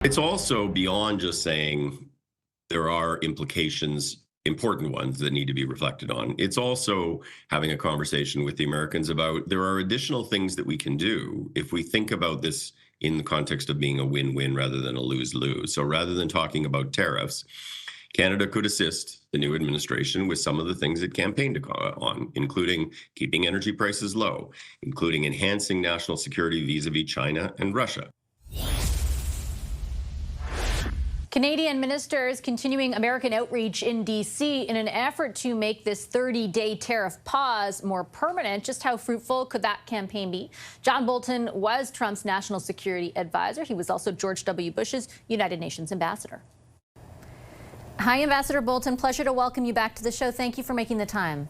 It's also beyond just saying there are implications, important ones that need to be reflected on. It's also having a conversation with the Americans about there are additional things that we can do if we think about this in the context of being a win-win rather than a lose-lose. So rather than talking about tariffs, Canada could assist the new administration with some of the things it campaigned on, including keeping energy prices low, including enhancing national security vis-a-vis China and Russia. Canadian ministers continuing American outreach in D.C. in an effort to make this 30-day tariff pause more permanent. Just how fruitful could that campaign be? John Bolton was Trump's national security advisor. He was also George W. Bush's United Nations ambassador. Hi, Ambassador Bolton. Pleasure to welcome you back to the show. Thank you for making the time.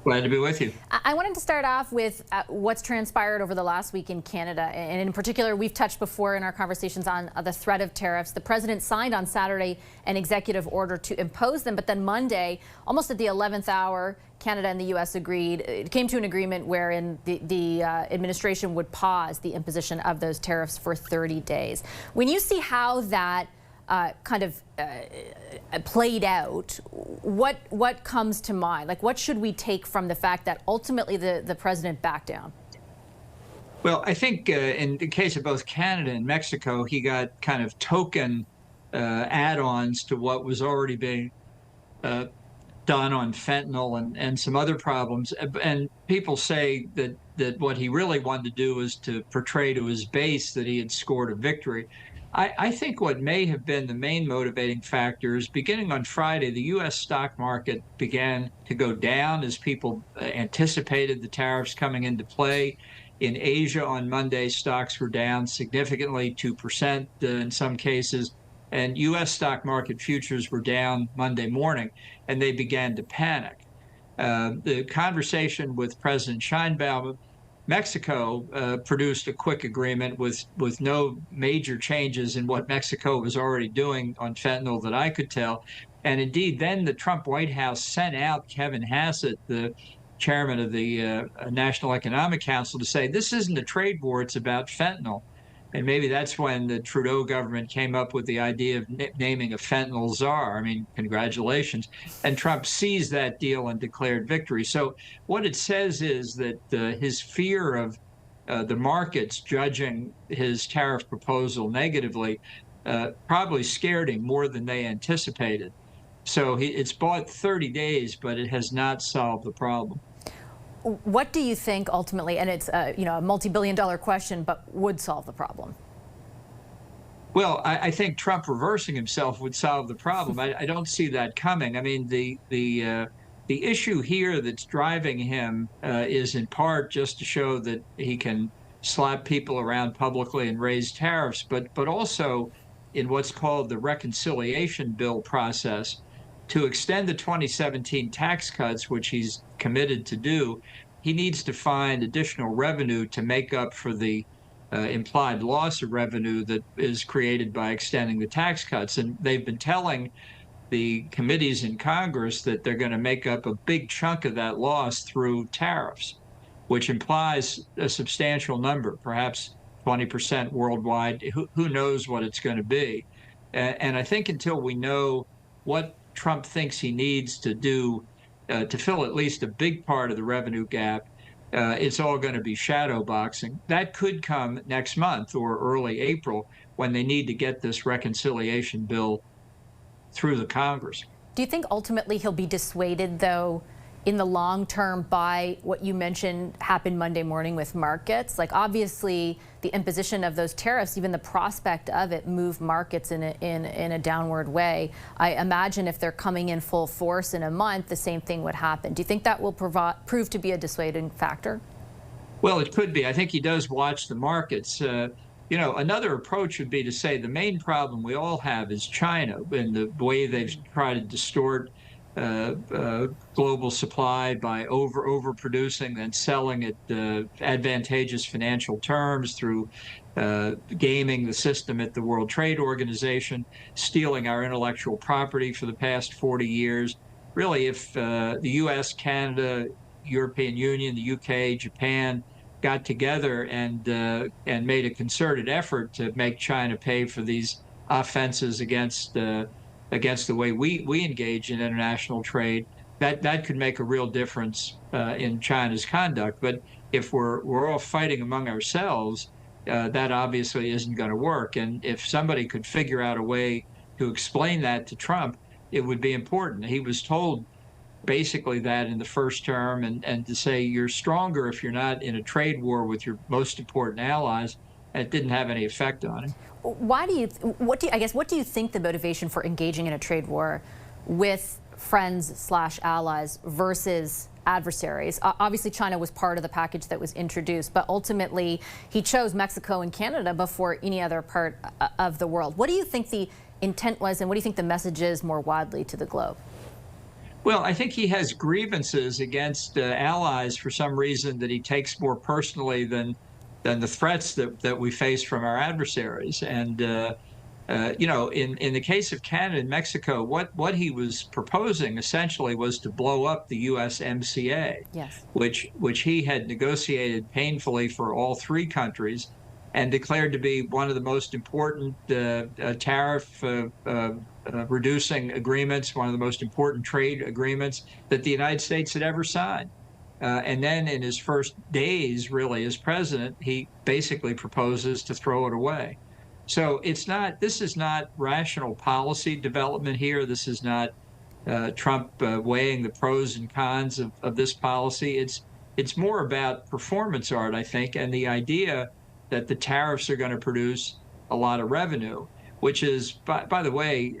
Glad to be with you. I wanted to start off with what's transpired over the last week in Canada. And in particular, we've touched before in our conversations on the threat of tariffs. The president signed on Saturday an executive order to impose them. But then Monday, almost at the 11th hour, Canada and the U.S. came to an agreement wherein the administration would pause the imposition of those tariffs for 30 days. When you see how that played out, what comes to mind? Like, what should we take from the fact that ultimately the president backed down? Well, I think in the case of both Canada and Mexico, he got kind of token add-ons to what was already being done on fentanyl and some other problems. And people say that what he really wanted to do was to portray to his base that he had scored a victory. I think what may have been the main motivating factor is beginning on Friday, the U.S. stock market began to go down as people anticipated the tariffs coming into play. In Asia on Monday, stocks were down significantly, 2% in some cases, and U.S. stock market futures were down Monday morning, and they began to panic. The conversation with President Sheinbaum, Mexico produced a quick agreement with no major changes in what Mexico was already doing on fentanyl that I could tell. And indeed, then the Trump White House sent out Kevin Hassett, the chairman of the National Economic Council, to say, this isn't a trade war, it's about fentanyl. And maybe that's when the Trudeau government came up with the idea of naming a fentanyl czar. I mean, congratulations. And Trump seized that deal and declared victory. So what it says is that his fear of the markets judging his tariff proposal negatively probably scared him more than they anticipated. So it's bought 30 days, but it has not solved the problem. What do you think ultimately, and it's a multi-billion-dollar question, but would solve the problem? Well, I think Trump reversing himself would solve the problem. I don't see that coming. I mean, the issue here that's driving him is in part just to show that he can slap people around publicly and raise tariffs, but also in what's called the reconciliation bill process, to extend the 2017 tax cuts, which he's committed to do. He needs to find additional revenue to make up for the implied loss of revenue that is created by extending the tax cuts. And they've been telling the committees in Congress that they're going to make up a big chunk of that loss through tariffs, which implies a substantial number, perhaps 20% worldwide. Who knows what it's going to be? And I think until we know what Trump thinks he needs to do to fill at least a big part of the revenue gap, it's all going to be shadow boxing. That could come next month or early April when they need to get this reconciliation bill through the Congress. Do you think ultimately he'll be dissuaded, though, in the long term by what you mentioned happened Monday morning with markets? Like, obviously, the imposition of those tariffs, even the prospect of it, moved markets in a downward way. I imagine if they're coming in full force in a month, the same thing would happen. Do you think that will prove to be a dissuading factor? Well, it could be. I think he does watch the markets. Another approach would be to say the main problem we all have is China and the way they've tried to distort global supply by overproducing and selling at advantageous financial terms through gaming the system at the World Trade Organization, stealing our intellectual property for the past 40 years. Really, if the U.S., Canada, European Union, the UK, Japan got together and made a concerted effort to make China pay for these offenses against the way we engage in international trade, that could make a real difference in China's conduct. But if we're all fighting among ourselves, that obviously isn't going to work. And if somebody could figure out a way to explain that to Trump, it would be important. He was told basically that in the first term, and to say you're stronger if you're not in a trade war with your most important allies, it didn't have any effect on him. What do you think the motivation for engaging in a trade war with friends/allies versus adversaries? Obviously, China was part of the package that was introduced, but ultimately he chose Mexico and Canada before any other part of the world. What do you think the intent was, and what do you think the message is more widely to the globe? Well, I think he has grievances against allies for some reason that he takes more personally than the threats that we face from our adversaries. And you know, in the case of Canada and Mexico, what he was proposing essentially was to blow up the USMCA, yes, which he had negotiated painfully for all three countries, and declared to be one of the most important tariff reducing agreements, one of the most important trade agreements that the United States had ever signed. And then in his first days, really, as president, he basically proposes to throw it away. So this is not rational policy development here. This is not Trump weighing the pros and cons of this policy. It's more about performance art, I think, and the idea that the tariffs are going to produce a lot of revenue, which is, by the way,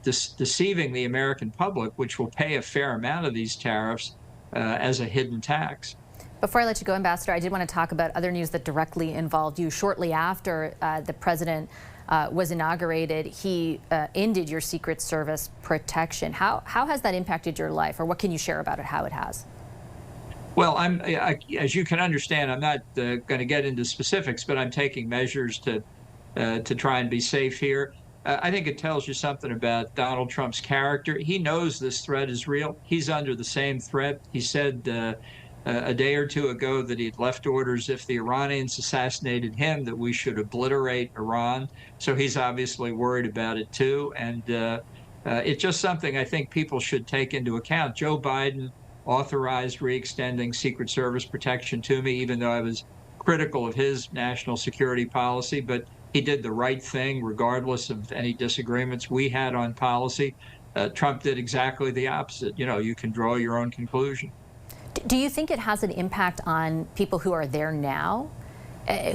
deceiving the American public, which will pay a fair amount of these tariffs as a hidden tax. Before I let you go, Ambassador, I did want to talk about other news that directly involved you. Shortly after the president was inaugurated, he ended your Secret Service protection. How has that impacted your life, or what can you share about it, how it has? Well, as you can understand, I'm not going to get into specifics, but I'm taking measures to try and be safe here. I think it tells you something about Donald Trump's character. He knows this threat is real. He's under the same threat. He said a day or two ago that he'd left orders if the Iranians assassinated him that we should obliterate Iran. So he's obviously worried about it too. And it's just something I think people should take into account. Joe Biden authorized re-extending Secret Service protection to me, even though I was critical of his national security policy, but he did the right thing regardless of any disagreements we had on policy. Trump did exactly the opposite. You know, you can draw your own conclusion. Do you think it has an impact on people who are there now,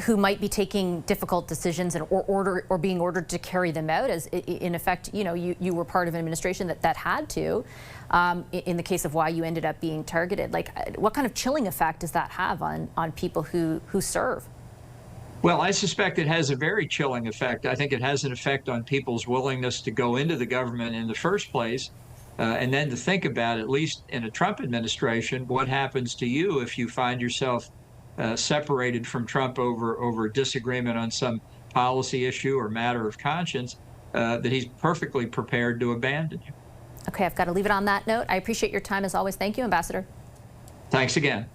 who might be taking difficult decisions or being ordered to carry them out? As in effect, you know, you were part of an administration that had to, in the case of why you ended up being targeted. Like, what kind of chilling effect does that have on people who serve? Well, I suspect it has a very chilling effect. I think it has an effect on people's willingness to go into the government in the first place. And then to think about, at least in a Trump administration, what happens to you if you find yourself separated from Trump over disagreement on some policy issue or matter of conscience, that he's perfectly prepared to abandon you. Okay, I've got to leave it on that note. I appreciate your time as always. Thank you, Ambassador. Thanks again.